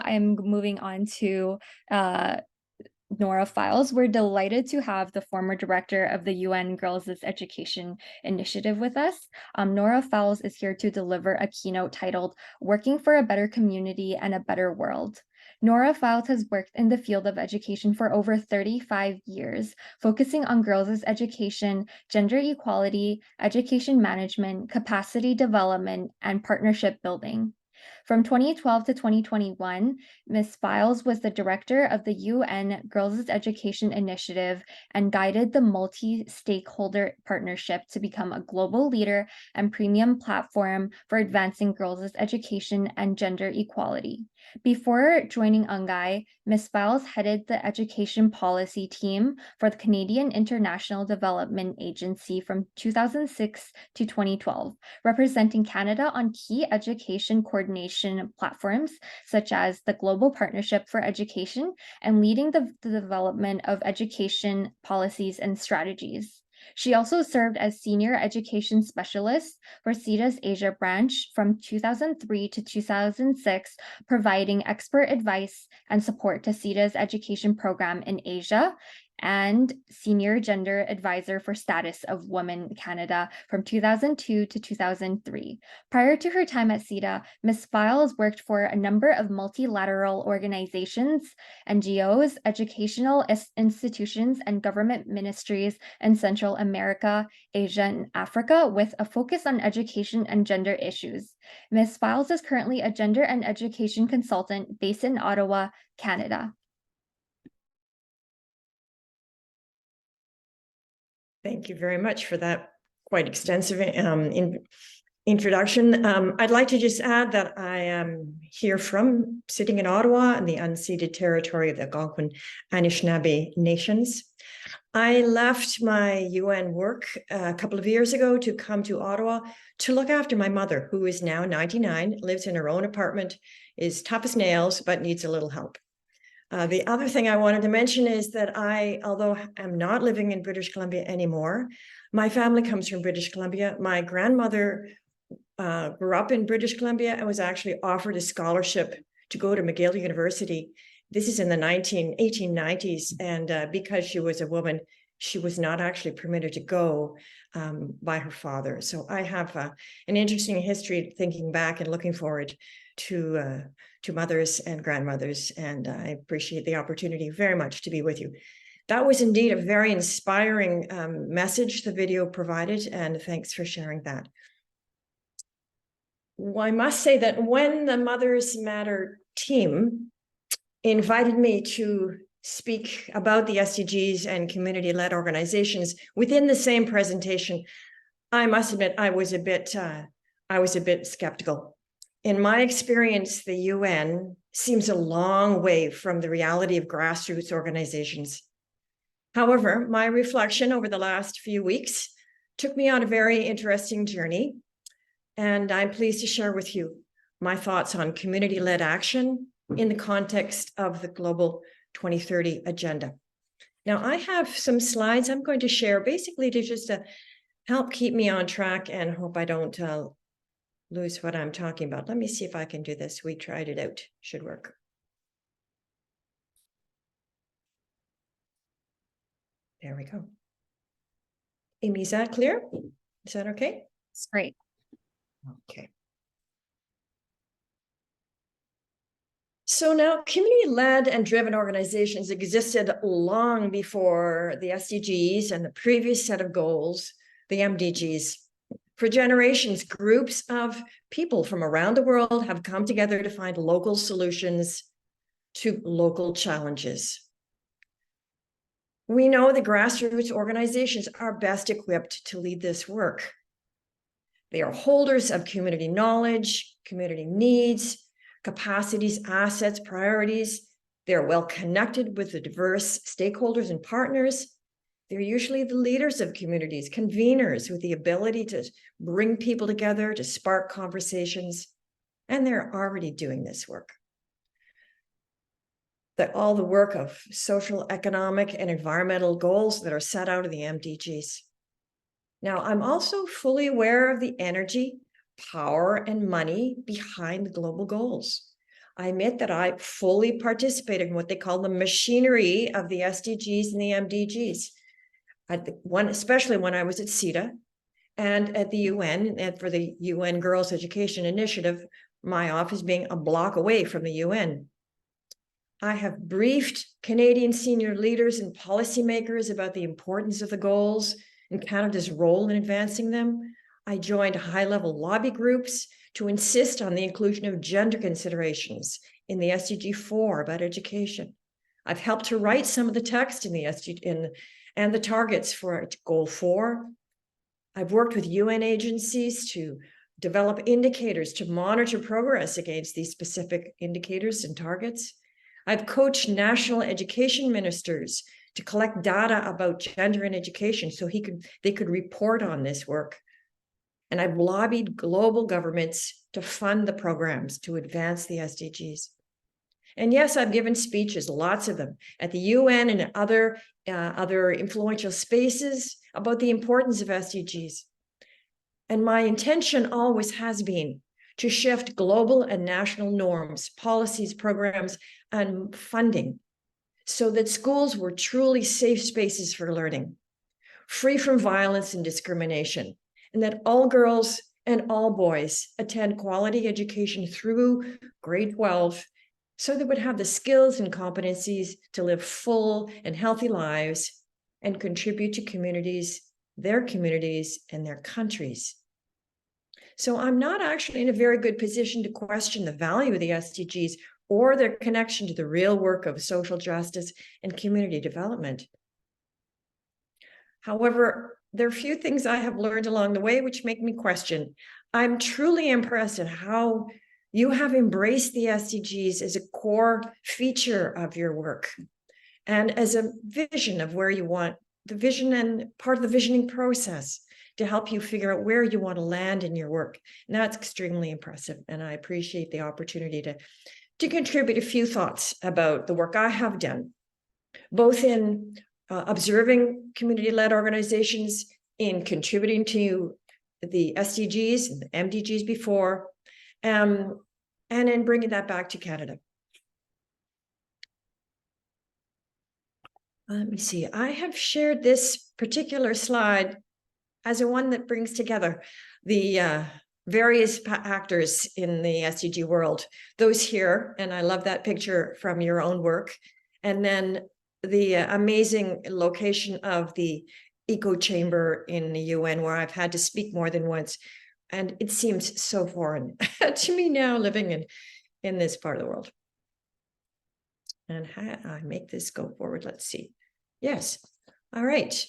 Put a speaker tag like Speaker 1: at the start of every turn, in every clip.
Speaker 1: I'm moving on to Nora Fyles. We're delighted to have the former director of the UN Girls' Education Initiative with us. Nora Fyles is here to deliver a keynote titled Working for a Better Community and a Better World. Nora Fyles has worked in the field of education for over 35 years, focusing on girls' education, gender equality, education management, capacity development, and partnership building. From 2012 to 2021, Ms. Fyles was the director of the UN Girls' Education Initiative and guided the multi-stakeholder partnership to become a global leader and premium platform for advancing girls' education and gender equality. Before joining UNGEI, Ms. Fyles headed the education policy team for the Canadian International Development Agency from 2006 to 2012, representing Canada on key education coordination platforms such as the Global Partnership for Education and leading the development of education policies and strategies. She also served as Senior Education Specialist for CIDA's Asia branch from 2003 to 2006, providing expert advice and support to CIDA's education program in Asia, and Senior Gender Advisor for Status of Women Canada from 2002 to 2003. Prior to her time at CIDA, Ms. Fyles worked for a number of multilateral organizations, NGOs, educational institutions, and government ministries in Central America, Asia, and Africa, with a focus on education and gender issues. Ms. Fyles is currently a gender and education consultant based in Ottawa, Canada.
Speaker 2: Thank you very much for that quite extensive introduction. I'd like to just add that I am here sitting in Ottawa in the unceded territory of the Algonquin Anishinaabe Nations. I left my UN work a couple of years ago to come to Ottawa to look after my mother, who is now 99, lives in her own apartment, is tough as nails, but needs a little help. The other thing I wanted to mention is that although I'm not living in British Columbia anymore, my family comes from British Columbia. My grandmother grew up in British Columbia and was actually offered a scholarship to go to McGill University. This is in the 1890s, and because she was a woman, she was not actually permitted to go by her father. So I have an interesting history thinking back and looking forward to mothers and grandmothers, and I appreciate the opportunity very much to be with you. That was indeed a very inspiring message the video provided, and thanks for sharing that. Well, I must say that when the Mothers Matter team invited me to speak about the SDGs and community-led organizations within the same presentation, I must admit I was a bit skeptical. In my experience, the UN seems a long way from the reality of grassroots organizations. However, my reflection over the last few weeks took me on a very interesting journey, and I'm pleased to share with you my thoughts on community-led action in the context of the Global 2030 Agenda. Now, I have some slides I'm going to share basically to just help keep me on track and hope I don't lose what I'm talking about. Let me see if I can do this. We tried it out. Should work. There we go. Amy, is that clear? Is that okay?
Speaker 1: It's great.
Speaker 2: Okay. So now community-led and driven organizations existed long before the SDGs and the previous set of goals, the MDGs. For generations, groups of people from around the world have come together to find local solutions to local challenges. We know the grassroots organizations are best equipped to lead this work. They are holders of community knowledge, community needs, capacities, assets, priorities. They're well connected with the diverse stakeholders and partners. They're usually the leaders of communities, conveners with the ability to bring people together, to spark conversations, and they're already doing this work. All the work of social, economic, and environmental goals that are set out in the MDGs. Now, I'm also fully aware of the energy, power, and money behind the global goals. I admit that I fully participated in what they call the machinery of the SDGs and the MDGs. Especially when I was at CIDA and at the UN, and for the UN Girls Education Initiative, my office being a block away from the UN. I have briefed Canadian senior leaders and policymakers about the importance of the goals and Canada's role in advancing them. I joined high-level lobby groups to insist on the inclusion of gender considerations in the SDG 4 about education. I've helped to write some of the text in the SDG and the targets for Goal 4. I've worked with UN agencies to develop indicators to monitor progress against these specific indicators and targets. I've coached national education ministers to collect data about gender in education so they could report on this work. And I've lobbied global governments to fund the programs to advance the SDGs. And yes, I've given speeches, lots of them, at the UN and other influential spaces about the importance of SDGs. And my intention always has been to shift global and national norms, policies, programs, and funding so that schools were truly safe spaces for learning, free from violence and discrimination, and that all girls and all boys attend quality education through grade 12 so they would have the skills and competencies to live full and healthy lives and contribute to communities, and their countries. So I'm not actually in a very good position to question the value of the SDGs or their connection to the real work of social justice and community development. However, there are a few things I have learned along the way which make me question. I'm truly impressed at how you have embraced the SDGs as a core feature of your work and as a vision of where you want the vision and part of the visioning process to help you figure out where you want to land in your work. And that's extremely impressive. And I appreciate the opportunity to contribute a few thoughts about the work I have done, both in observing community-led organizations, in contributing to the SDGs and the MDGs before, and in bringing that back to Canada. Let me see, I have shared this particular slide as a one that brings together the various actors in the SDG world. Those here, and I love that picture from your own work, and then the amazing location of the echo chamber in the UN where I've had to speak more than once. And it seems so foreign to me now living in this part of the world. And how I make this go forward, let's see. Yes, all right.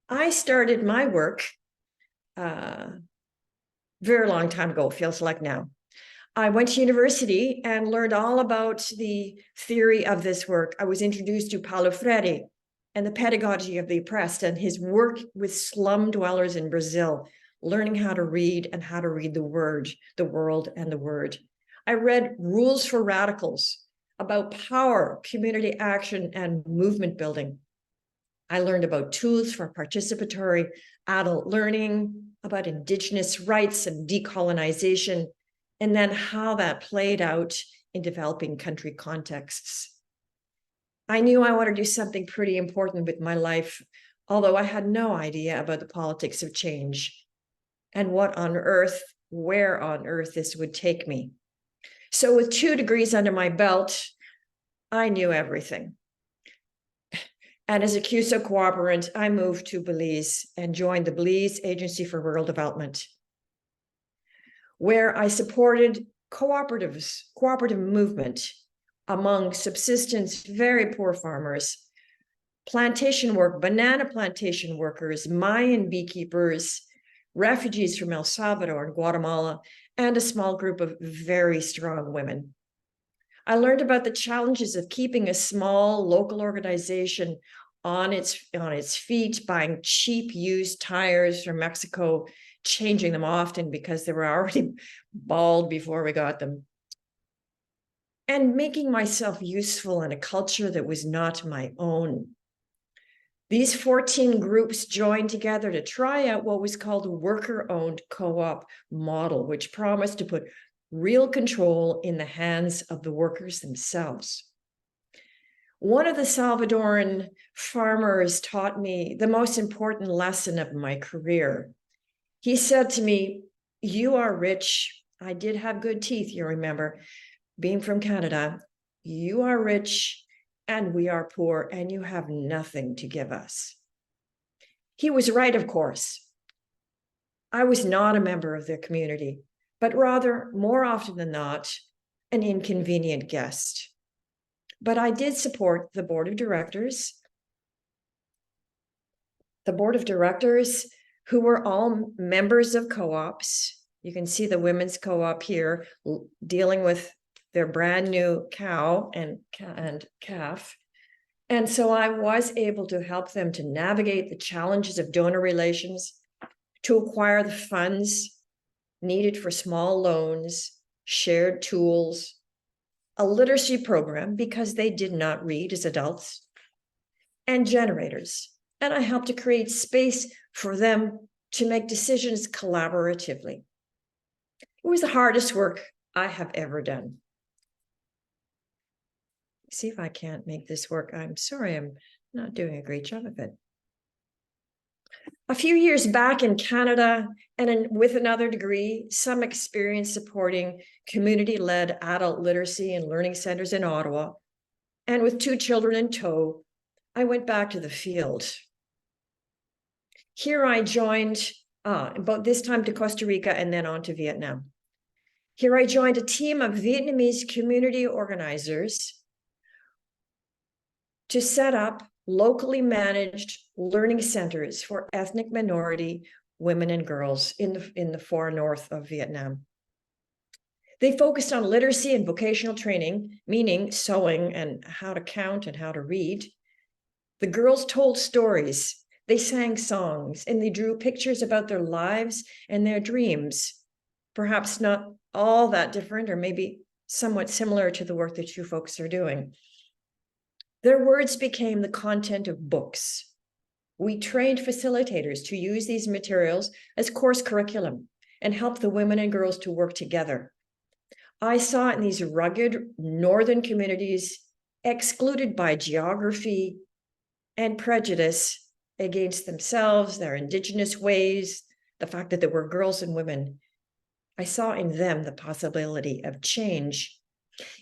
Speaker 2: I started my work very long time ago, feels like now. I went to university and learned all about the theory of this work. I was introduced to Paulo Freire and the pedagogy of the oppressed and his work with slum dwellers in Brazil, learning how to read and how to read the word, the world and the word. I read Rules for Radicals about power, community action, and movement building. I learned about tools for participatory adult learning, about Indigenous rights and decolonization, and then how that played out in developing country contexts. I knew I wanted to do something pretty important with my life, although I had no idea about the politics of change and what on earth, where on earth this would take me. So with 2 degrees under my belt, I knew everything. And as a CUSO cooperant, I moved to Belize and joined the Belize Agency for Rural Development, where I supported cooperative movement among subsistence, very poor farmers, plantation work, banana plantation workers, Mayan beekeepers, refugees from El Salvador and Guatemala, and a small group of very strong women. I learned about the challenges of keeping a small local organization on its feet, buying cheap used tires from Mexico, changing them often because they were already bald before we got them, and making myself useful in a culture that was not my own. These 14 groups joined together to try out what was called a worker-owned co-op model, which promised to put real control in the hands of the workers themselves. One of the Salvadoran farmers taught me the most important lesson of my career. He said to me, "You are rich." I did have good teeth, you remember, being from Canada. "You are rich and we are poor, and you have nothing to give us." He was right, of course. I was not a member of the community, but rather, more often than not, an inconvenient guest. But I did support the board of directors. The board of directors, who were all members of co-ops. You can see the women's co-op here dealing with their brand new cow and calf. And so I was able to help them to navigate the challenges of donor relations, to acquire the funds needed for small loans, shared tools, a literacy program because they did not read as adults, and generators. And I helped to create space for them to make decisions collaboratively. It was the hardest work I have ever done. See if I can't make this work. I'm sorry, I'm not doing a great job of it. A few years back in Canada, and with another degree, some experience supporting community-led adult literacy and learning centers in Ottawa, and with 2 children in tow, I went back to the field. Here I joined, about this time to Costa Rica and then on to Vietnam. Here I joined a team of Vietnamese community organizers to set up locally managed learning centers for ethnic minority women and girls in the far north of Vietnam. They focused on literacy and vocational training, meaning sewing and how to count and how to read. The girls told stories, they sang songs, and they drew pictures about their lives and their dreams. Perhaps not all that different, or maybe somewhat similar to the work that you folks are doing. Their words became the content of books. We trained facilitators to use these materials as course curriculum and help the women and girls to work together. I saw in these rugged northern communities, excluded by geography and prejudice against themselves, their Indigenous ways, the fact that there were girls and women, I saw in them the possibility of change.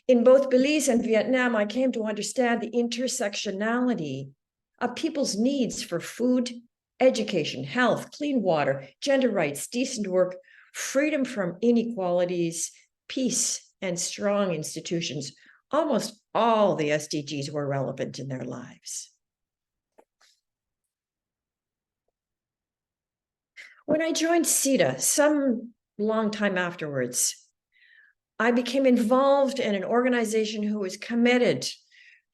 Speaker 2: In both Belize and Vietnam, I came to understand the intersectionality of people's needs for food, education, health, clean water, gender rights, decent work, freedom from inequalities, peace, and strong institutions. Almost all the SDGs were relevant in their lives. When I joined CIDA, some long time afterwards, I became involved in an organization who was committed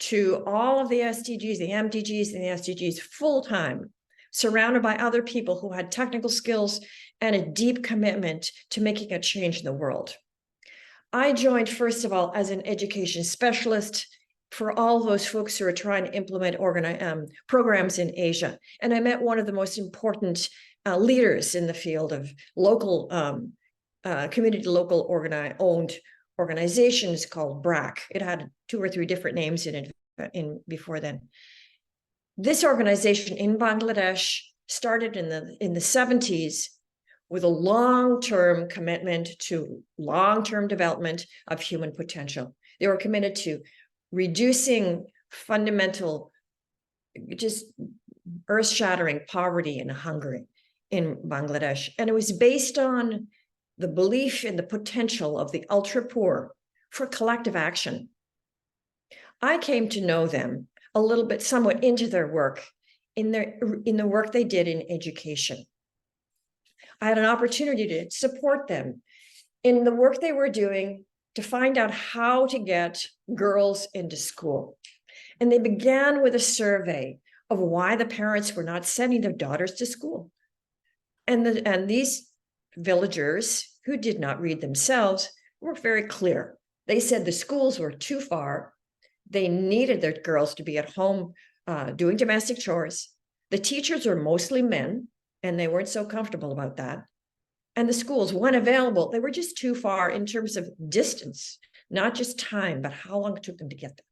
Speaker 2: to all of the SDGs, the MDGs and the SDGs full-time, surrounded by other people who had technical skills and a deep commitment to making a change in the world. I joined, first of all, as an education specialist for all those folks who are trying to implement programs in Asia. And I met one of the most important leaders in the field of local community local owned organizations called BRAC. It had 2 or 3 different names in it before then. This organization in Bangladesh started in the 70s with a long-term commitment to long-term development of human potential. They were committed to reducing fundamental, just earth-shattering poverty and hunger in Bangladesh. And it was based on the belief in the potential of the ultra-poor for collective action. I came to know them a little bit, somewhat into their work, in the work they did in education. I had an opportunity to support them in the work they were doing to find out how to get girls into school. And they began with a survey of why the parents were not sending their daughters to school. And these villagers who did not read themselves were very clear. They said the schools were too far. They needed their girls to be at home doing domestic chores. The teachers were mostly men, and they weren't so comfortable about that. And the schools, when available, they were just too far in terms of distance, not just time, but how long it took them to get there.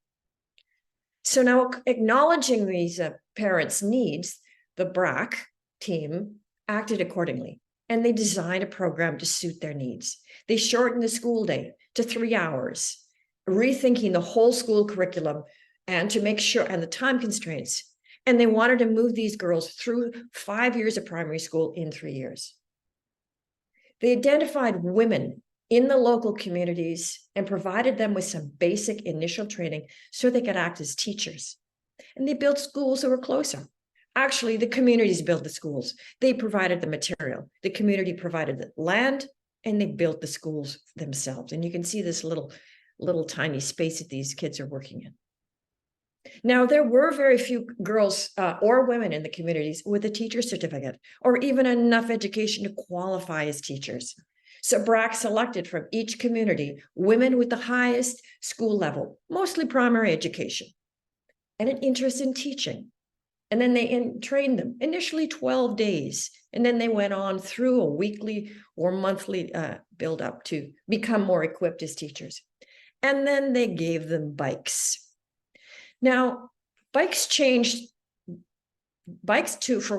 Speaker 2: So now, acknowledging these parents' needs, the BRAC team acted accordingly, and they designed a program to suit their needs. They shortened the school day to 3 hours, rethinking the whole school curriculum and to make sure, and the time constraints. And they wanted to move these girls through 5 years of primary school in 3 years. They identified women in the local communities and provided them with some basic initial training so they could act as teachers. And they built schools that were closer. Actually, the communities built the schools. They provided the material. The community provided the land, and they built the schools themselves. And you can see this little tiny space that these kids are working in. Now, there were very few girls or women in the communities with a teacher certificate or even enough education to qualify as teachers. So BRAC selected from each community women with the highest school level, mostly primary education, and an interest in teaching. And then they trained them, initially 12 days, and then they went on through a weekly or monthly build up to become more equipped as teachers. And then they gave them bikes. Now, bikes for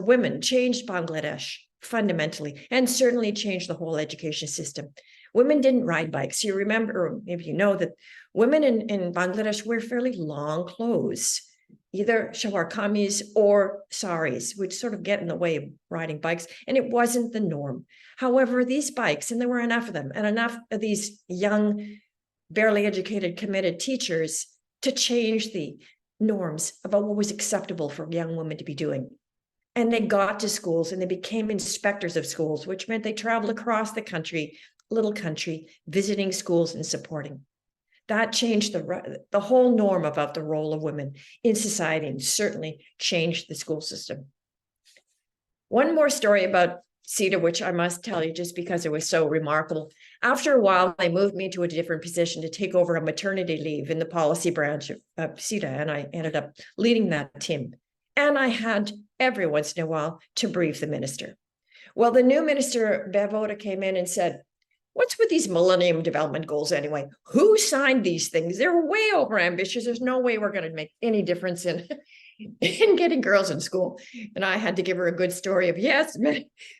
Speaker 2: women changed Bangladesh fundamentally, and certainly changed the whole education system. Women didn't ride bikes. You remember, or maybe you know, that women in Bangladesh wear fairly long clothes, either shalwar kameez or saris, which sort of get in the way of riding bikes, and it wasn't the norm. However, these bikes, and there were enough of them, and enough of these young, barely educated, committed teachers to change the norms about what was acceptable for young women to be doing. And they got to schools and they became inspectors of schools, which meant they traveled across the country, little country, visiting schools and supporting. That changed the whole norm about the role of women in society, and certainly changed the school system. One more story about CIDA, which I must tell you just because it was so remarkable. After a while, they moved me to a different position to take over a maternity leave in the policy branch of CIDA, and I ended up leading that team. And I had every once in a while to brief the minister. Well, the new minister, Bev Oda, came in and said, "What's with these Millennium Development Goals anyway? Who signed these things? They're way over ambitious. There's no way we're going to make any difference in getting girls in school." And I had to give her a good story of, yes,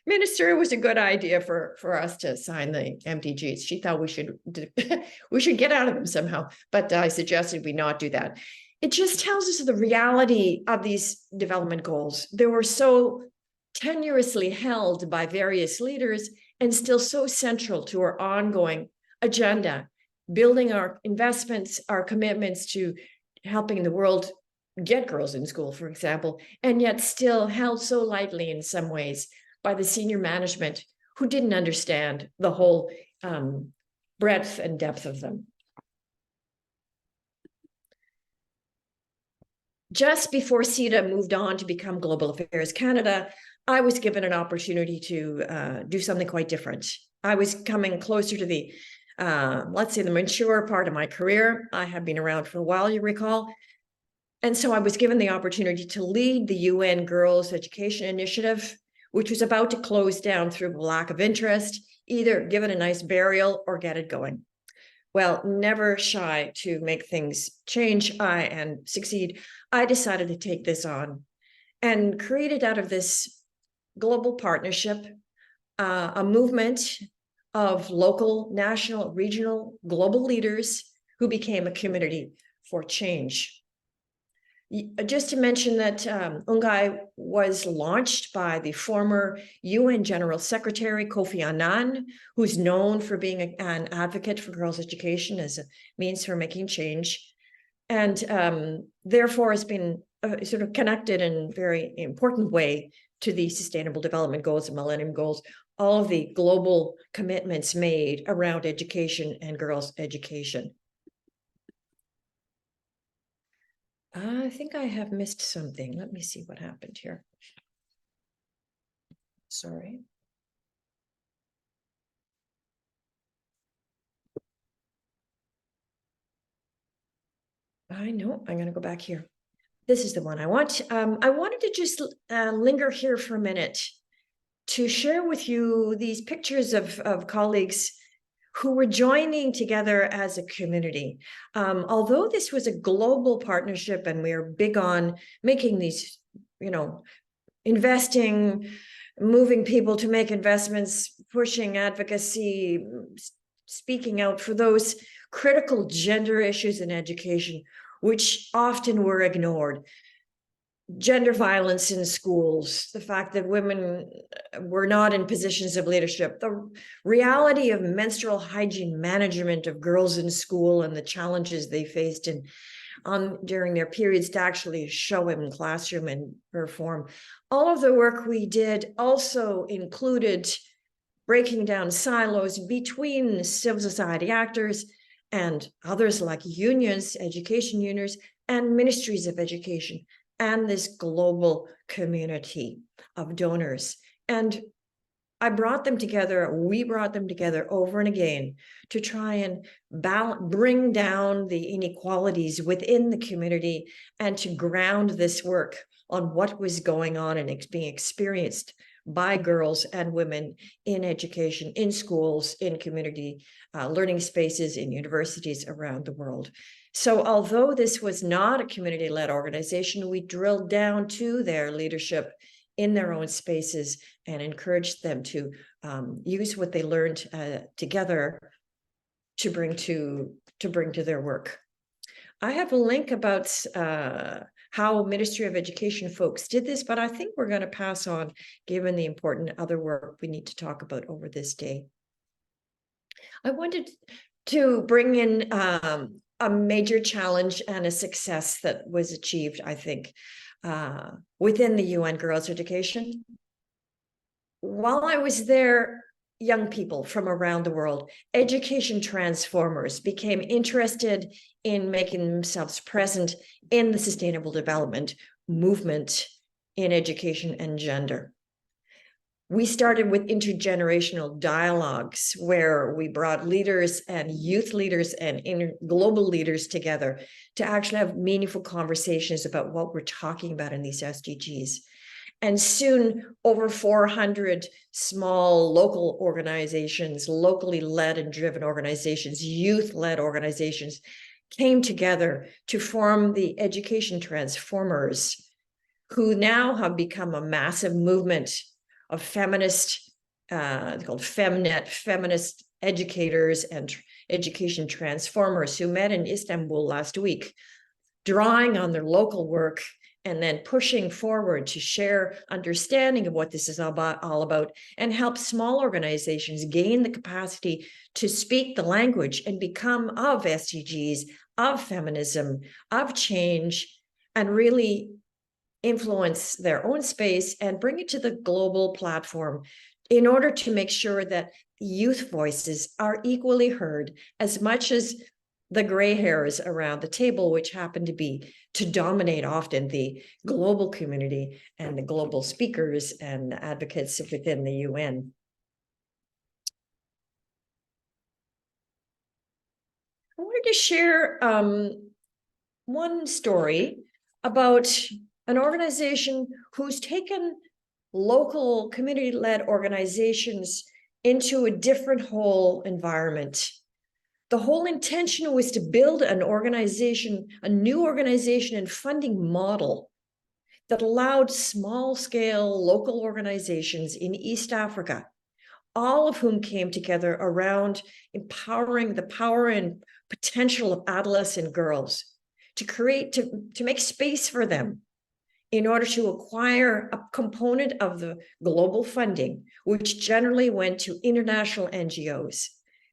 Speaker 2: minister, it was a good idea for us to sign the MDGs. She thought we should get out of them somehow, but I suggested we not do that. It just tells us the reality of these development goals. They were so tenuously held by various leaders and still so central to our ongoing agenda, building our investments, our commitments to helping the world get girls in school, for example, and yet still held so lightly in some ways by the senior management who didn't understand the whole breadth and depth of them. Just before CIDA moved on to become Global Affairs Canada, I was given an opportunity to do something quite different. I was coming closer to the, let's say, the mature part of my career. I have been around for a while, you recall. And so I was given the opportunity to lead the UN Girls Education Initiative, which was about to close down through lack of interest, either give it a nice burial or get it going. Well, never shy to make things change and succeed, I decided to take this on and created out of this global partnership a movement of local, national, regional, global leaders who became a community for change. Just to mention that UNGEI was launched by the former UN General Secretary, Kofi Annan, who's known for being an advocate for girls' education as a means for making change, and therefore has been sort of connected in a very important way to the Sustainable Development Goals and Millennium Goals, all of the global commitments made around education and girls' education. I think I have missed something. Let me see what happened here. Sorry. I know, I'm going to go back here. This is the one I want. I wanted to just linger here for a minute to share with you these pictures of colleagues who were joining together as a community. Although this was a global partnership and we are big on making these, investing, moving people to make investments, pushing advocacy, speaking out for those critical gender issues in education, which often were ignored. Gender violence in schools, the fact that women were not in positions of leadership, the reality of menstrual hygiene management of girls in school and the challenges they faced during their periods to actually show in classroom and perform. All of the work we did also included breaking down silos between civil society actors and others like unions, education unions, and ministries of education, and this global community of donors. And we brought them together over and again to try and bring down the inequalities within the community and to ground this work on what was going on and being experienced by girls and women in education, in schools, in community learning spaces, in universities around the world. So although this was not a community-led organization, we drilled down to their leadership in their own spaces and encouraged them to use what they learned together to bring to their work. I have a link about how Ministry of Education folks did this, but I think we're going to pass on given the important other work we need to talk about over this day. I wanted to bring in a major challenge and a success that was achieved, I think, within the UN Girls Education. While I was there, young people from around the world, education transformers, became interested in making themselves present in the sustainable development movement in education and gender. We started with intergenerational dialogues where we brought leaders and youth leaders and global leaders together to actually have meaningful conversations about what we're talking about in these SDGs. And soon over 400 small local organizations, locally led and driven organizations, youth-led organizations came together to form the Education Transformers, who now have become a massive movement of feminist, called Femnet, feminist educators and education transformers who met in Istanbul last week, drawing on their local work and then pushing forward to share understanding of what this is all about and help small organizations gain the capacity to speak the language and become of SDGs, of feminism, of change, and really influence their own space and bring it to the global platform in order to make sure that youth voices are equally heard as much as the gray hairs around the table, which happen to dominate often the global community and the global speakers and advocates within the UN. I wanted to share one story about an organization who's taken local community-led organizations into a different whole environment. The whole intention was to build an organization, a new organization and funding model that allowed small-scale local organizations in East Africa, all of whom came together around empowering the power and potential of adolescent girls to make space for them in order to acquire a component of the global funding, which generally went to international NGOs,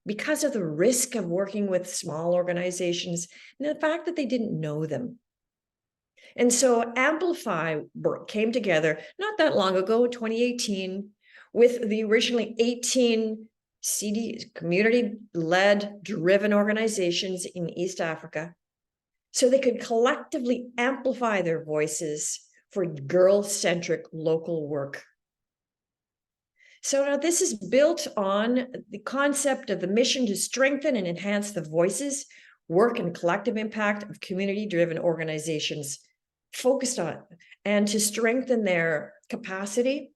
Speaker 2: because of the risk of working with small organizations and the fact that they didn't know them. And so Amplify came together not that long ago, 2018, with the originally 18 community-led, driven organizations in East Africa, so they could collectively amplify their voices for girl-centric local work. So now this is built on the concept of the mission to strengthen and enhance the voices, work, and collective impact of community-driven organizations focused on, and to strengthen their capacity,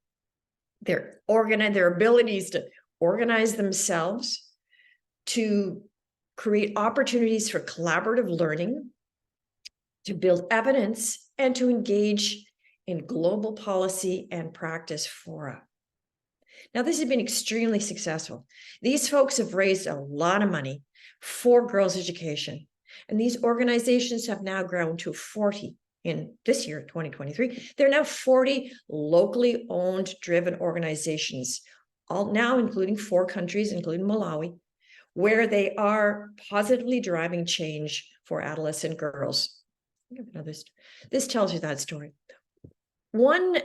Speaker 2: their abilities to organize themselves, to create opportunities for collaborative learning, to build evidence, and to engage in global policy and practice fora. Now, this has been extremely successful. These folks have raised a lot of money for girls' education, and these organizations have now grown to 40 in this year, 2023. There are now 40 locally owned, driven organizations, all now including 4 countries, including Malawi, where they are positively driving change for adolescent girls. This tells you that story. One,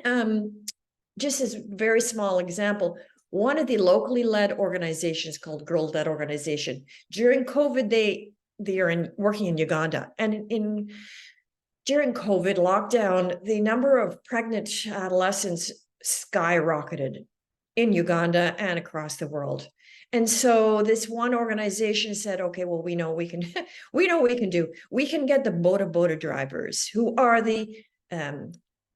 Speaker 2: just as a very small example, one of the locally led organizations called Girl Led Organization, during COVID, they are working in Uganda. And during COVID lockdown, the number of pregnant adolescents skyrocketed in Uganda and across the world. And so this one organization said, okay, well, we know we can, we know what we can do. We can get the boda drivers, who are the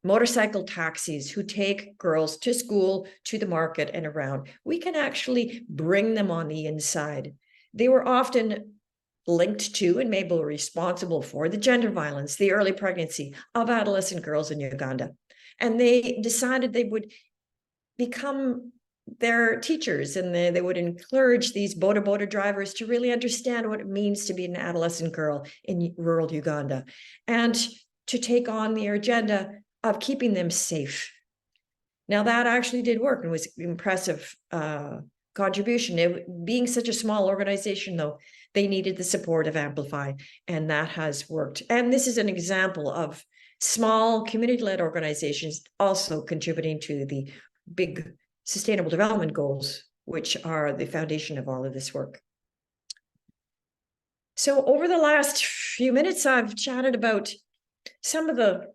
Speaker 2: motorcycle taxis who take girls to school, to the market, and around. We can actually bring them on the inside. They were often linked to and maybe responsible for the gender violence, the early pregnancy of adolescent girls in Uganda. And they decided they would become their teachers, and they would encourage these boda drivers to really understand what it means to be an adolescent girl in rural Uganda, and to take on their agenda of keeping them safe. Now, that actually did work and was impressive contribution. Being such a small organization, though, they needed the support of Amplify, and that has worked. And this is an example of small community-led organizations also contributing to the big Sustainable Development Goals, which are the foundation of all of this work. So over the last few minutes, I've chatted about some of the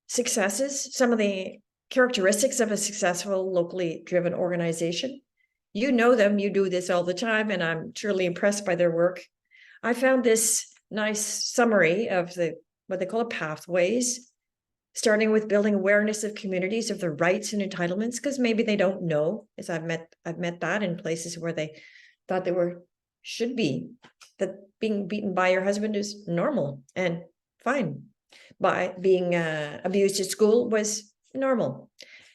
Speaker 2: successes, some of the characteristics of a successful locally driven organization. You know them, you do this all the time, and I'm truly impressed by their work. I found this nice summary of what they call pathways, starting with building awareness of communities of their rights and entitlements, because maybe they don't know, as I've met that in places where they thought should be, that being beaten by your husband is normal and fine. By being abused at school was normal.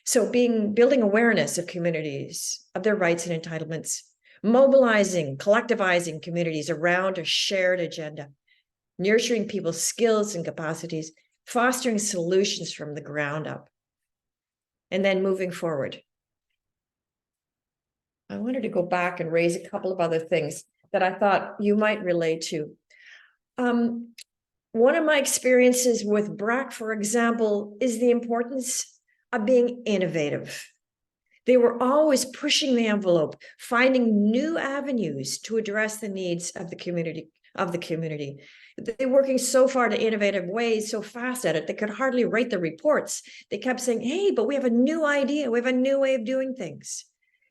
Speaker 2: So building awareness of communities, of their rights and entitlements, mobilizing, collectivizing communities around a shared agenda, nurturing people's skills and capacities, fostering solutions from the ground up, and then moving forward. I wanted to go back and raise a couple of other things that I thought you might relate to. One of my experiences with BRAC, for example, is the importance of being innovative. They were always pushing the envelope, finding new avenues to address the needs of the community. They're working so far to innovative ways, so fast at it, they could hardly write the reports. They kept saying, hey, but we have a new idea. We have a new way of doing things.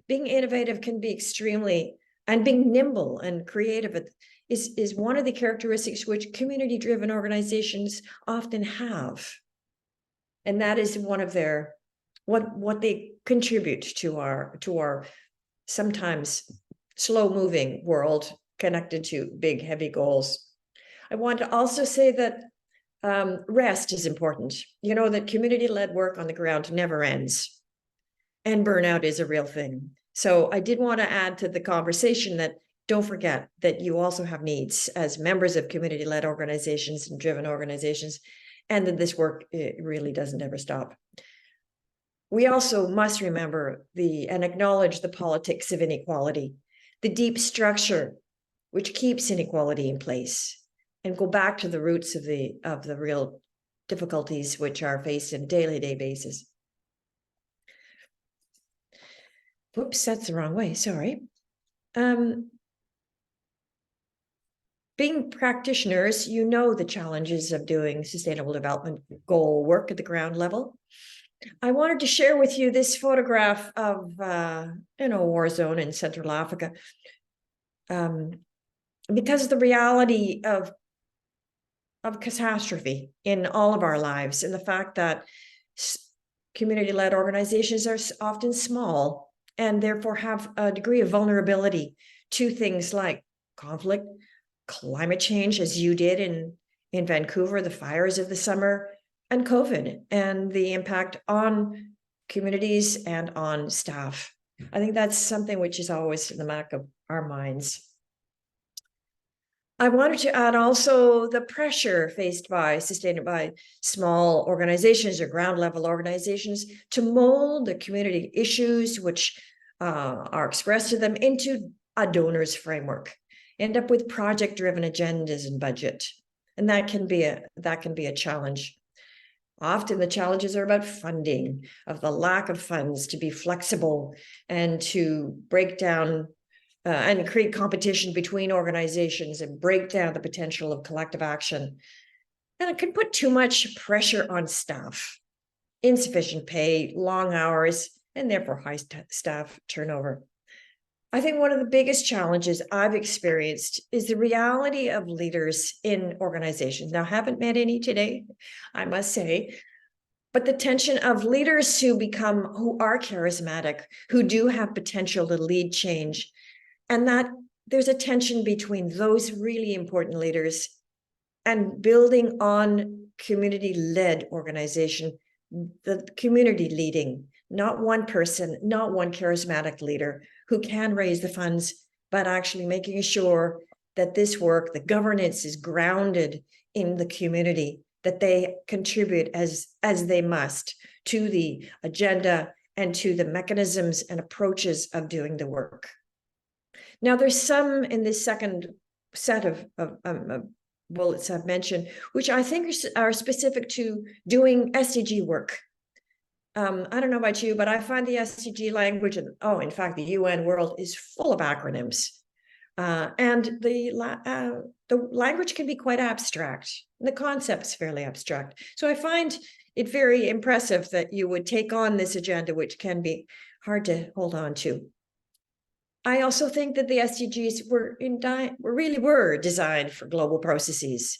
Speaker 2: Being innovative can be extremely, and being nimble and creative is one of the characteristics which community-driven organizations often have. And that is one of their, what they contribute to our sometimes slow-moving world connected to big, heavy goals. I want to also say that rest is important. You know, that community-led work on the ground never ends, and burnout is a real thing. So I did want to add to the conversation that don't forget that you also have needs as members of community-led organizations and driven organizations, and that this work really doesn't ever stop. We also must remember and acknowledge the politics of inequality, the deep structure which keeps inequality in place, and go back to the roots of the real difficulties which are faced on a daily basis. Whoops, that's the wrong way, sorry. Being practitioners, you know the challenges of doing sustainable development goal work at the ground level. I wanted to share with you this photograph of a war zone in Central Africa, because of the reality of catastrophe in all of our lives, and the fact that community-led organizations are often small and therefore have a degree of vulnerability to things like conflict, climate change, as you did in Vancouver, the fires of the summer, and COVID, and the impact on communities and on staff. I think that's something which is always in the back of our minds. I wanted to add also the pressure sustained by small organizations or ground level organizations to mold the community issues which are expressed to them into a donor's framework, end up with project driven agendas and budget. And that can be a challenge. Often the challenges are about funding, of the lack of funds to be flexible and to break down and create competition between organizations and break down the potential of collective action. And it can put too much pressure on staff, insufficient pay, long hours, and therefore high staff turnover. I think one of the biggest challenges I've experienced is the reality of leaders in organizations. Now, I haven't met any today, I must say, but the tension of leaders who are charismatic, who do have potential to lead change, and that there's a tension between those really important leaders and building on community-led organization, the community leading, not one person, not one charismatic leader who can raise the funds, but actually making sure that this work, the governance, is grounded in the community, that they contribute as they must to the agenda and to the mechanisms and approaches of doing the work. Now, there's some in this second set of bullets I've mentioned, which I think are specific to doing SDG work. I don't know about you, but I find the SDG language, in fact, the UN world is full of acronyms. And the language can be quite abstract. The concept's fairly abstract. So I find it very impressive that you would take on this agenda, which can be hard to hold on to. I also think that the SDGs were designed for global processes.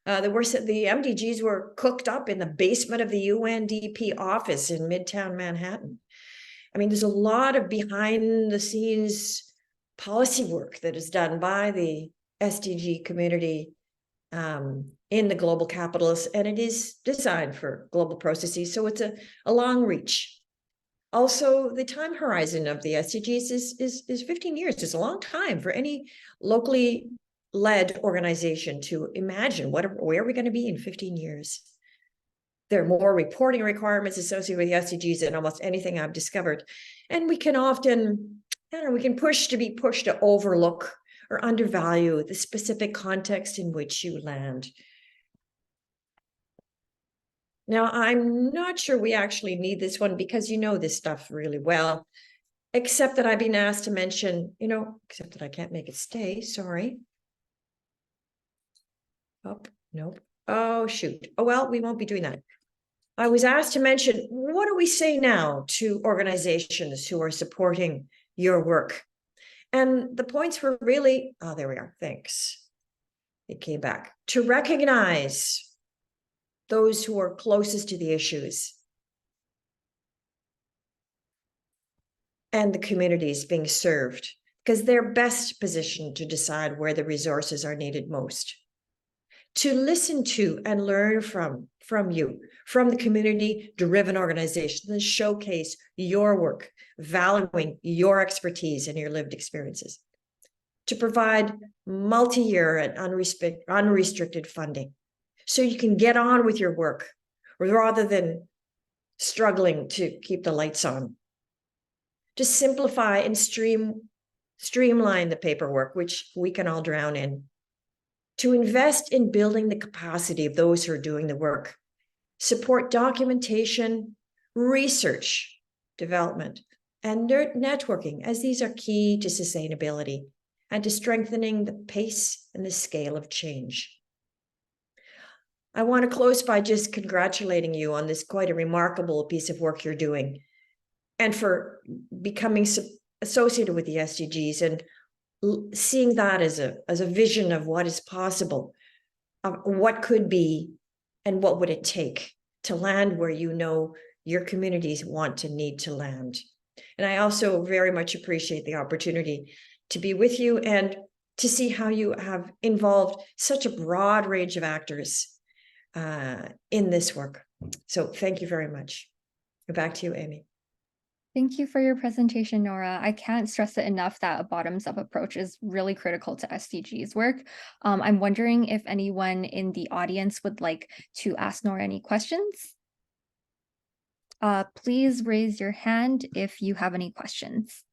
Speaker 2: The MDGs were cooked up in the basement of the UNDP office in Midtown Manhattan. I mean, there's a lot of behind the scenes policy work that is done by the SDG community in the global capitals, and it is designed for global processes. So it's a long reach. Also, the time horizon of the SDGs is 15 years. It's a long time for any locally led organization to imagine where are we going to be in 15 years. There are more reporting requirements associated with the SDGs than almost anything I've discovered. And we can often, we can push to overlook or undervalue the specific context in which you land. Now, I'm not sure we actually need this one because you know this stuff really well, except that I've been asked to mention, except that I can't make it stay, sorry. Oh, nope. Oh, shoot. Oh, well, we won't be doing that. I was asked to mention, what do we say now to organizations who are supporting your work? And the points were really, there we are, thanks. It came back. To recognize those who are closest to the issues and the communities being served, because they're best positioned to decide where the resources are needed most. To listen to and learn from you, from the community-driven organizations, and showcase your work, valuing your expertise and your lived experiences. To provide multi-year and unrestricted funding, so you can get on with your work rather than struggling to keep the lights on. To simplify and streamline the paperwork, which we can all drown in. To invest in building the capacity of those who are doing the work. Support documentation, research, development, and networking, as these are key to sustainability and to strengthening the pace and the scale of change. I want to close by just congratulating you on this quite a remarkable piece of work you're doing and for becoming associated with the SDGs and seeing that as a vision of what is possible, of what could be, and what would it take to land where you know your communities want to need to land. And I also very much appreciate the opportunity to be with you and to see how you have involved such a broad range of actors in this work. So thank you very much. Back to you, Amy.
Speaker 1: Thank you for your presentation, Nora. I can't stress it enough that a bottoms-up approach is really critical to SDGs work. I'm wondering if anyone in the audience would like to ask Nora any questions. Please raise your hand if you have any questions.